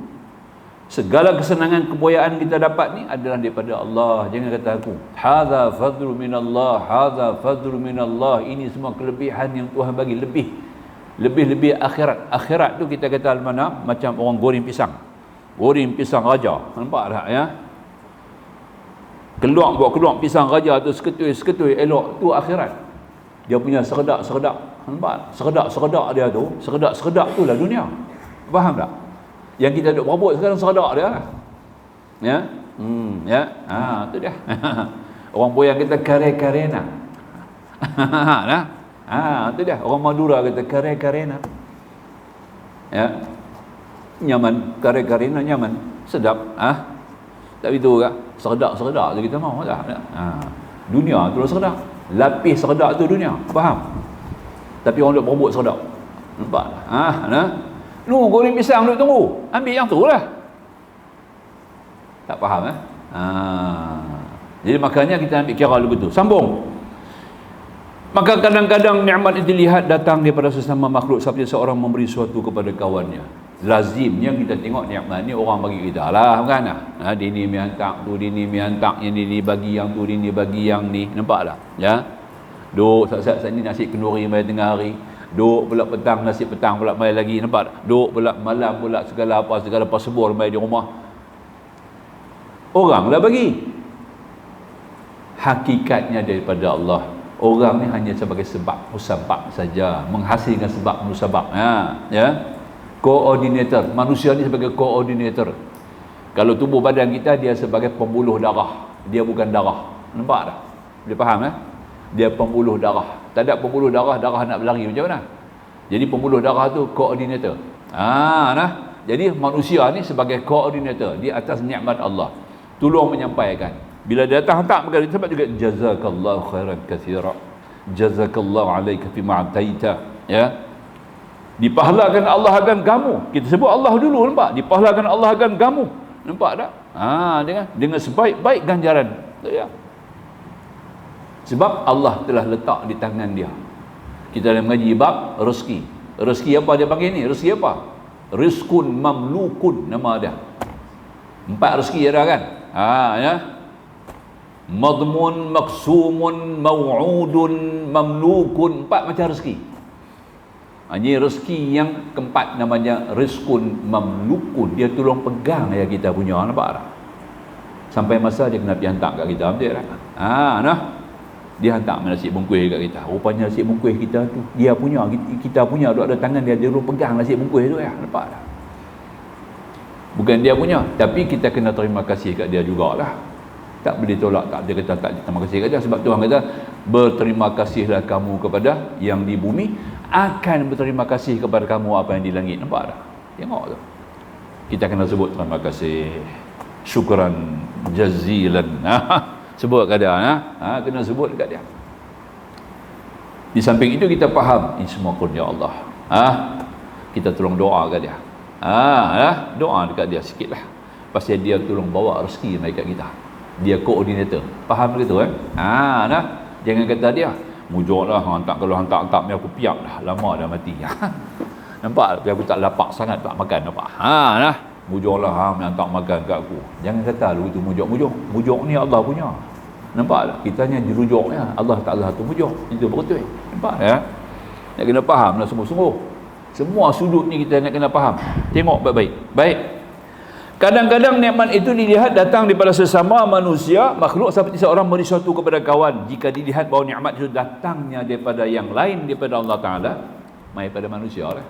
[SPEAKER 1] Segala kesenangan, kemuliaan kita dapat ni adalah daripada Allah. Jangan kata aku, hadza fadlu minallah, hadza fadlu minallah. Ini semua kelebihan yang Tuhan bagi. Lebih akhirat. Akhirat tu kita kata mana? Macam orang goreng pisang. Goreng pisang raja. Nampak tak ya? Keluar pisang raja tu seketui elok, tu akhirat. Dia punya seredak. Nampak? Seredak dia tu, seredak tu lah dunia. Faham tak? Yang kita duk berabot sekarang seredak dia. Ya. Ya. Tu dia. Orang Boyan kita kare-karena. Nah. Tu dia. Orang Madura kata kare-karena. Ya. Nyaman, kare-karena nyaman. Sedap. Tak begitu ke? Seredak tu kita mau tak? Dunia tu seredak. Lapis seredak tu dunia. Faham? Tapi orang duk berabot seredak. Nampak tak? Lu goreng pisang duk tunggu. Ambil yang tu lah. Tak faham Jadi makanya kita ambil kira dulu tu. Sambung. Maka kadang-kadang nikmat itu dilihat datang daripada sesama makhluk seperti seorang memberi sesuatu kepada kawannya. Lazimnya kita tengok nikmat ni orang bagi kita lah, bukan Dini mi hantar tu, dini mi hantar yang dini bagi yang tu, dini bagi yang ni. Nampak tak? Ya. Duk sat-sat ni nasi kenduri mai tengah hari. Duk pula petang nasi petang pula mai lagi. Nampak tak? Duk pula malam pula segala apa sebur mai di rumah. Orang lah bagi. Hakikatnya daripada Allah. Orang ni hanya sebagai sebab musabab saja, menghasilkan sebab musabab. Ya. Koordinator. Manusia ni sebagai koordinator. Kalau tubuh badan kita, dia sebagai pembuluh darah. Dia bukan darah. Nampak tak? Dia faham Dia pembuluh darah. Tak ada pembuluh darah, darah nak berlari macam mana? Jadi pembuluh darah tu koordinator. Jadi manusia ni sebagai koordinator di atas nikmat Allah. Tolong menyampaikan. Bila datang tak perkara sebab juga jazakallahu khairan katsira. Jazakallahu alayka fima ataita. Ya. Dipahlakan Allah akan kamu. Kita sebut Allah dulu, nampak? Dipahlakan Allah akan kamu. Nampak tak? Dengan sebaik-baik ganjaran. Ya. Sebab Allah telah letak di tangan dia. Kita dah mengaji bab rezeki. Rezeki apa dia panggil ni? Rezeki apa? Rizqun mamlukun nama dia. 4 rezeki ada kan? Ya. Madmun, maksumun, maw'udun, mamlukun. 4 macam rezeki. Ini rezeki yang keempat namanya rizqun mamlukun. Dia tolong pegang ya kita punya. Nampak tak? Sampai masa dia kena pergi hantar kat kita. Betul tak? Dia hantar nasi bungkus kat kita. Rupanya nasi bungkus kita tu dia punya, kita punya ada tangan dia tolong pegang nasi bungkus tu ya. Nampak tak? Bukan dia punya, tapi kita kena terima kasih kat dia jugalah. Tak boleh tolak, tak dia kata tak terima kasih kat dia. Sebab Tuhan kata berterima kasihlah kamu kepada yang di bumi, akan berterima kasih kepada kamu apa yang di langit. Nampak tak? Tengok tu. Kita kena sebut terima kasih, syukran jazilan. Sebut kat dia. Kena sebut kat dia. Di samping itu kita faham ini semua kurnia Allah. Kita tolong doa kat dia. Doa dekat dia sikit lah. Pasal dia tolong bawa rezeki mai kat kita. Dia koordinator. Faham begitu Jangan kata dia mujurlah kalau hantar ni aku piak dah, lama dah mati. Nampak? Tapi aku tak lapak sangat tak makan. Nampak? Mujurlah hantar makan kat aku. Jangan kata lu itu mujur. Mujur ni Allah punya. Nampak tak? Kita hanya dirujuknya. Allah Ta'ala tu mujur. Itu betul. Nampak ya? Nak kena faham lah sungguh-sungguh. Semua sudut ni kita nak kena faham. Tengok baik-baik. Baik. Kadang-kadang nikmat itu dilihat datang daripada sesama manusia, makhluk seperti seorang memberi sesuatu kepada kawan. Jika dilihat bahawa nikmat itu datangnya daripada yang lain daripada Allah Ta'ala, daripada manusia lah,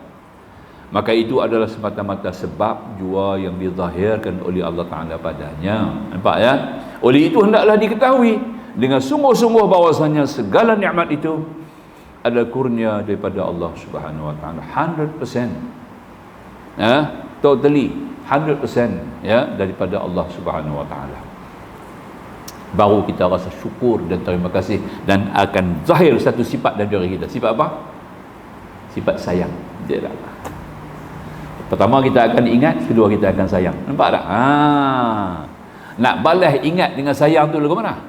[SPEAKER 1] maka itu adalah semata-mata sebab jua yang dizahirkan oleh Allah Ta'ala padanya. Nampak ya? Oleh itu hendaklah diketahui dengan sungguh-sungguh bahawasanya segala nikmat itu adalah kurnia daripada Allah Subhanahu Wa Ta'ala. 100%. Totally 100% ya, daripada Allah Subhanahu Wa Ta'ala. Baru kita rasa syukur dan terima kasih, dan akan zahir satu sifat dalam diri kita. Sifat apa? Sifat sayang. Dia tak. Pertama kita akan ingat, kedua kita akan sayang. Nampak tak? Nak balas ingat dengan sayang tu lagu mana?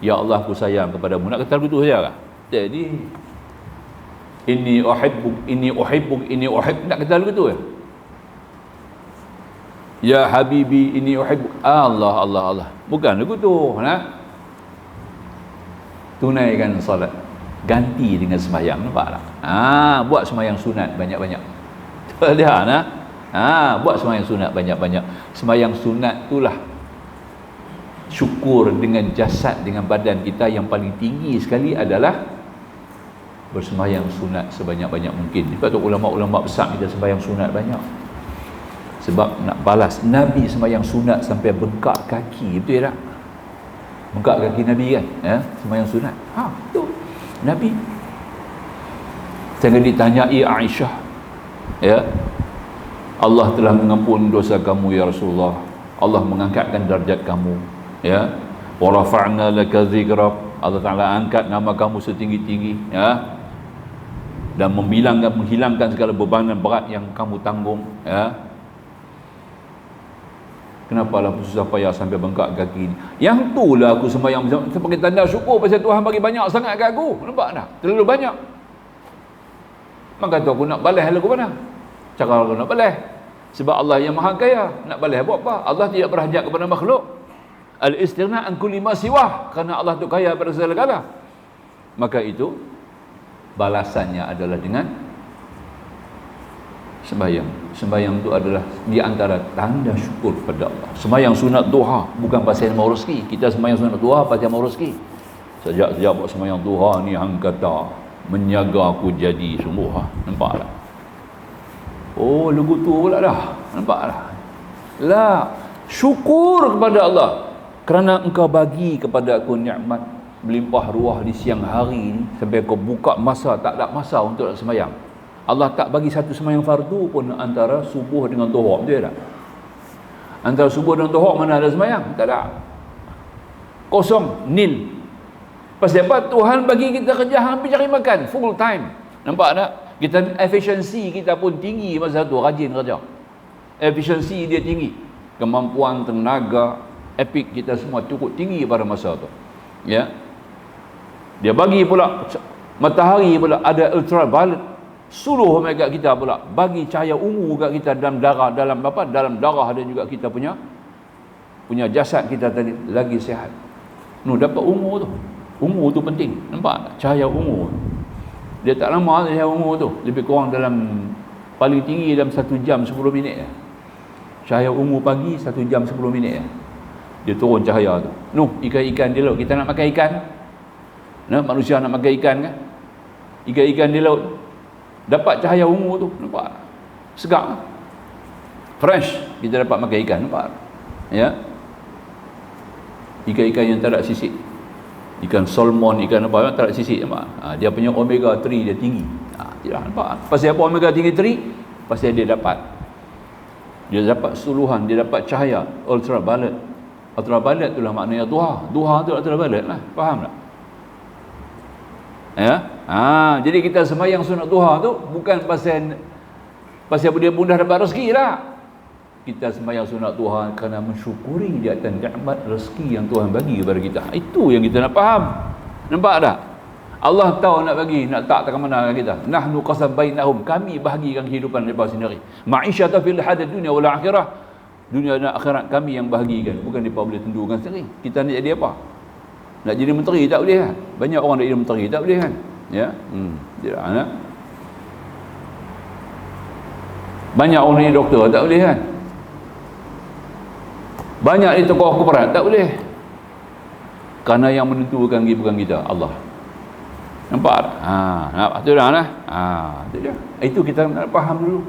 [SPEAKER 1] Ya Allah, aku sayang kepadamu. Nak kata begitu saja kah? Jadi inni uhibbuk. Nak kata begitu ya? Ya habibi inni uhibbuk. Allah. Bukan lagu tu. Tunaikan solat, ganti dengan sembahyang. Nampak tak? Buat sembahyang sunat banyak-banyak. Lihat buat sembahyang sunat banyak-banyak. Sembahyang sunat itulah syukur dengan jasad, dengan badan kita. Yang paling tinggi sekali adalah bersembahyang sunat sebanyak-banyak mungkin. Sebab tu ulama-ulama besar kita sembahyang sunat banyak. Sebab nak balas. Nabi sembahyang sunat sampai bengkak kaki, betul tak? Bengkak kaki Nabi kan, ya, sembahyang sunat. Betul. Nabi. Saya ditanyai Aisyah, ya, Allah telah mengampuni dosa kamu ya Rasulullah, Allah mengangkatkan darjat kamu, ya, wa rafa'na laka dzikrak, Allah Taala angkat nama kamu setinggi-tinggi, ya, dan menghilangkan segala bebanan berat yang kamu tanggung, ya. Kenapalah susah payah sampai bengkak kaki ni? Yang itulah aku sembahyang sebagai tanda syukur pasal Tuhan bagi banyak sangat kat aku. Nampak tak? Terlalu banyak. Maka tu aku nak balas lagu mana? Cara aku nak balas. Sebab Allah yang maha kaya. Nak balas buat apa? Allah tidak berhajat kepada makhluk. Al-istighna an kulli ma siwah. Kerana Allah tu kaya pada segala-gala. Maka itu balasannya adalah dengan sembahyang. Sembahyang itu adalah di antara tanda syukur kepada Allah. Sembahyang sunat duha bukan pasal mau rezeki. Kita sembahyang sunat duha pasal mau rezeki. Sejak buat sembahyang duha ni hang kata menjaga aku jadi sungguh. Nampak tak? Oh, lagu tu pula dah. Nampak tak? Lah, syukur kepada Allah kerana engkau bagi kepada aku nikmat melimpah ruah di siang hari ni sampai kau buka masa, tak ada masa untuk nak sembahyang. Allah tak bagi satu sembahyang fardu pun antara subuh dengan zuhur, betul tak? Antara subuh dengan zuhur mana ada sembahyang? Tak ada. Kosong, nil. Pasal apa? Tuhan bagi kita kerja hampir cari makan full time. Nampak tak? Kita efisiensi kita pun tinggi masa tu, rajin kerja. Efisiensi dia tinggi. Kemampuan tenaga, epic kita semua cukup tinggi pada masa tu. Ya. Dia bagi pula matahari pula ada ultraviolet. Suruh mereka kita pula bagi cahaya ungu kat kita dalam darah, dalam darah dan juga kita punya jasad kita tadi lagi sihat. Dapat ungu tu. Ungu tu penting. Nampak tak? Cahaya ungu. Dia tak lama cahaya ungu tu. Lebih kurang dalam paling tinggi dalam 1 jam 10 minit. Cahaya ungu pagi 1 jam 10 minit. Dia turun cahaya tu. Ikan-ikan di laut. Kita nak makan ikan. Manusia nak makan ikan kan? Ikan-ikan di laut dapat cahaya ungu tu. Nampak? Segar. Fresh. Kita dapat makan ikan. Nampak? Ya. Ikan-ikan yang tak ada sisik. Ikan salmon, ikan apa, tak ada sisik. Nampak? Dia punya omega 3 dia tinggi. Tidak nampak? Pasal apa omega 3? Pasal dia dapat suluhan, dia dapat cahaya ultraviolet. Ultraviolet itulah maknanya duha. Duha tu ultraviolet lah. Faham tak? Ya. Jadi kita sembahyang sunat duha tu bukan pasal dia mudah dapat rezeki lah. Kita sembahyang sunat duha kerana mensyukuri di atas nikmat rezeki yang Tuhan bagi kepada kita. Itu yang kita nak faham. Nampak tak? Allah tahu nak bagi, nak tak ke mana kita. Nahnu qasam bainahum, kami bahagikan kehidupan mereka sendiri. Ma'isyata fil hadad dunia wal akhirah. Dunia dan akhirat kami yang bahagikan, bukan mereka boleh tentukan sendiri. Kita nak jadi apa? Nak jadi menteri tak boleh kan? Banyak orang nak jadi menteri tak boleh kan? Ya. Tidak ada. Banyak orang jadi doktor tak boleh kan? Banyak ni tokoh korporat tak boleh. Kerana yang menentukan bukan kita, Allah. Nampak tak? Itu dah lah. Itu dia. Itu kita nak faham dulu.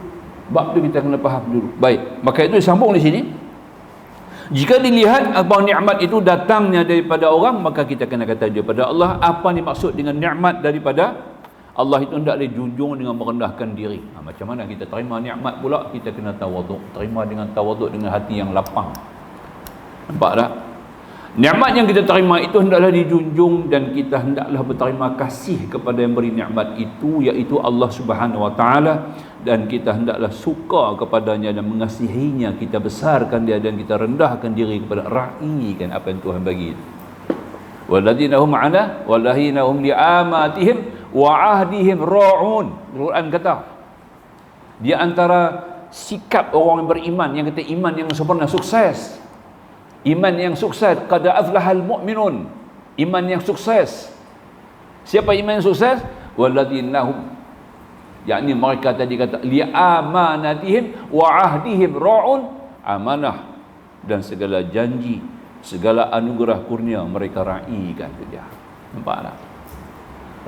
[SPEAKER 1] Bab tu kita kena faham dulu. Baik. Maka itu disambung di sini. Jika dilihat apa nikmat itu datangnya daripada orang, maka kita kena kata daripada Allah. Apa ni maksud dengan nikmat daripada Allah itu hendaklah dijunjung dengan merendahkan diri. Macam mana kita terima nikmat pula? Kita kena tawaduk. Terima dengan tawaduk, dengan hati yang lapang. Nampak tak? Nikmat yang kita terima itu hendaklah dijunjung dan kita hendaklah berterima kasih kepada yang beri nikmat itu, iaitu Allah Subhanahu Wa Taala, dan kita hendaklah suka kepadanya dan mengasihinya. Kita besarkan dia dan kita rendahkan diri kepada raikan apa yang Tuhan bagi. Walladzina hum ala walladzina hum li'amatihim wa ahdihim ra'un. Quran kata di antara sikap orang yang beriman, yang kata iman yang sempurna, sukses. Iman yang sukses, qad aflahal mu'minun. Iman yang sukses. Siapa iman yang sukses? Walladzina hum, yakni mereka tadi kata li'amanatihim wa ahdihim ra'un, amanah dan segala janji, segala anugerah kurnia mereka raikan dia. Nampak tak?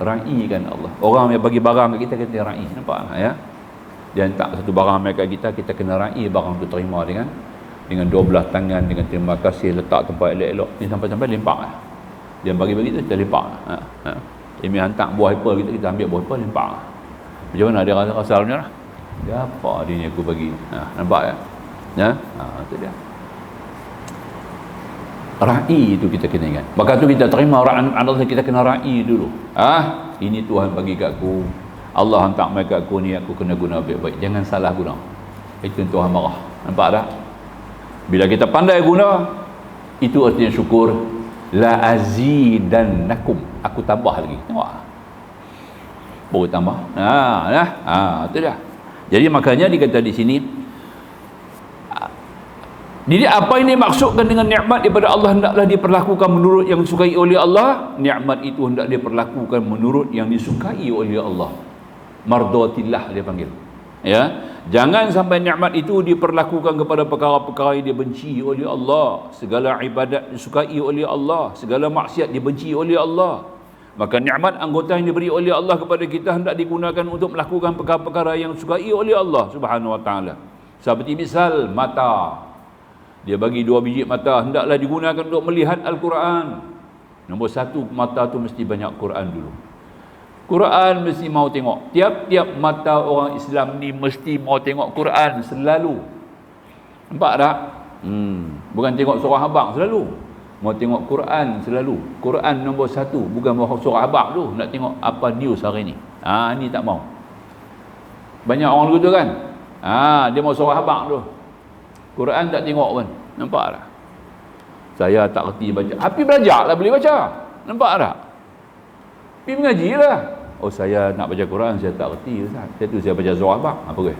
[SPEAKER 1] Raikan Allah. Orang yang bagi barang ke kita kata rai. Nampak tak ya? Dia hantar satu barang mai kat kita, kita kena raih barang tu, terima dengan 12 tangan, dengan terima kasih, letak tempat elok-elok. Ni sampai-sampai lempak lah. Dia bagi-bagi tu kita lempak. Dia hantar buah apple kita ambil buah apple, lempak lah. Macam mana dia rasa punya lah? Dia apa dia ni aku bagi? Nampak ya? Itu dia. Ra'i itu kita kena ingat. Maka tu kita terima ra'an Allah, kita kena ra'i dulu. Ini Tuhan bagi kat aku. Allah hantar mai kat aku ni, aku kena guna baik-baik. Jangan salah guna. Itu Tuhan marah. Nampak tak? Bila kita pandai guna, itu artinya syukur. La azidannakum. Aku tambah lagi. Tengok. Baru tambah. Itu dah. Jadi makanya dikata di sini, jadi apa ini maksudkan dengan nikmat daripada Allah hendaklah diperlakukan menurut yang disukai oleh Allah. Nikmat itu hendak diperlakukan menurut yang disukai oleh Allah. Mardatillah dia panggil. Ya, jangan sampai nikmat itu diperlakukan kepada perkara-perkara yang dibenci oleh Allah. Segala ibadat disukai oleh Allah, segala maksiat dibenci oleh Allah. Maka nikmat anggota yang diberi oleh Allah kepada kita hendak digunakan untuk melakukan perkara-perkara yang disukai oleh Allah Subhanahu wa taala. Seperti misal mata. Dia bagi 2 biji mata, hendaklah digunakan untuk melihat Al-Quran. Nombor 1, mata tu mesti banyak Quran dulu. Quran mesti mau tengok. Tiap-tiap mata orang Islam ni mesti mau tengok Quran selalu. Nampak tak? Bukan tengok surah abang selalu. Mau tengok Quran selalu. Quran nombor 1. Bukan mau surah abang tu. Nak tengok apa news hari ni. Ni tak mau. Banyak orang begitu kan? Dia mau surah abang tu. Quran tak tengok pun. Nampak tak? Saya tak kerti baca. Api belajar lah boleh baca. Nampak tak? Pergi mengaji lah. Oh, saya nak baca Quran, saya tak kerti. Saya baca surah abang. Apa ke?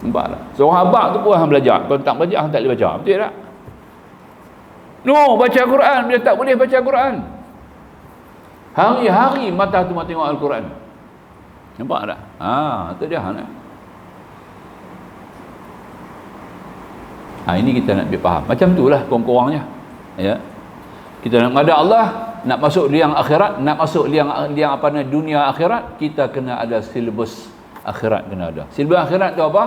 [SPEAKER 1] Nampak tak? Surah abang tu pun hang belajar. Kalau tak belajar, hang tak boleh baca. Betul tak? No, baca Quran. Dia tak boleh baca Quran. Hari-hari mata tu mau tengok Al-Quran. Nampak tak? Itu dia. Ini kita nak lebih faham. Macam itulah kurang-kurangnya. Ya. Kita nak ada Allah, nak masuk liang akhirat, nak masuk liang apa namanya dunia akhirat, kita kena ada silibus akhirat, kena ada. Silibus akhirat tu apa?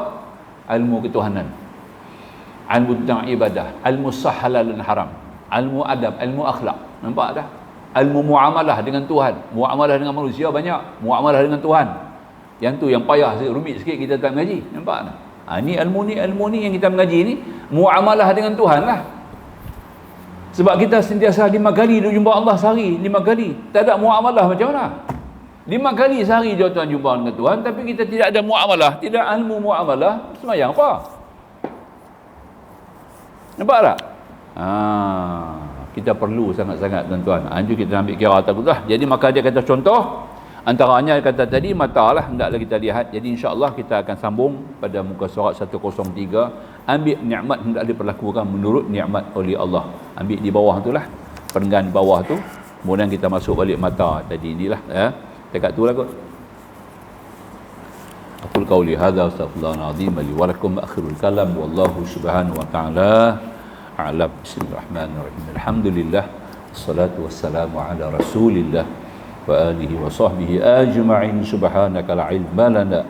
[SPEAKER 1] Ilmu ketuhanan. Ilmu tentang ibadah, ilmu sah halal dan haram, ilmu adab, ilmu akhlak. Nampak tak? Ilmu muamalah dengan Tuhan. Muamalah dengan manusia banyak, muamalah dengan Tuhan. Yang tu yang payah sikit, rumit sikit kita tak mengaji. Nampak tak? Ni ilmu ni yang kita mengaji ni, muamalah dengan Tuhan lah. Sebab kita sentiasa 5 kali duk jumpa Allah sehari, 5 kali. Tak ada muamalah macam mana? 5 kali sehari je tuan jumpa dengan Tuhan, tapi kita tidak ada muamalah, tidak ilmu muamalah, semayang apa? Nampak tak? Kita perlu sangat-sangat tuan-tuan. Itu kita ambil kira atas lah. Jadi maka dia kata contoh, antaranya kata tadi mata lah hendaklah kita lihat. Jadi insya-Allah kita akan sambung pada muka surat 103. Ambil nikmat hendak diperlakukan menurut nikmat oleh Allah. Ambil di bawah tu lah, perenggan bawah tu. Kemudian kita masuk balik mata tadi inilah ya. Dekat tu lah kot. Aqul qauli hadza astaghfirullahal azim li wa lakum akhirul kalam wallahu subhanahu wa ta'ala a'lam. Bismillahirrahmanirrahim. Alhamdulillah wassalatu wassalamu ala Rasulillah wa alihi wa sahbihi ajma'in. Subhanaka la ilma lana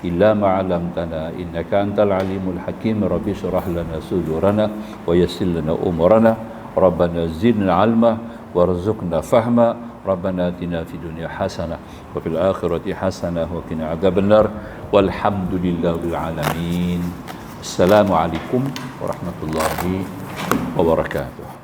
[SPEAKER 1] illa ma 'allamtana innaka antal alimul hakim. Rabbi shrah lana sudurana wa yassir lana umurana. Rabbana zidna 'ilma warzuqna fahma. Rabbana atina fid dunya hasanah wa fil akhirati hasanah wa qina adzabannar. Walhamdulillahil alamin. Assalamualaikum warahmatullahi wabarakatuh.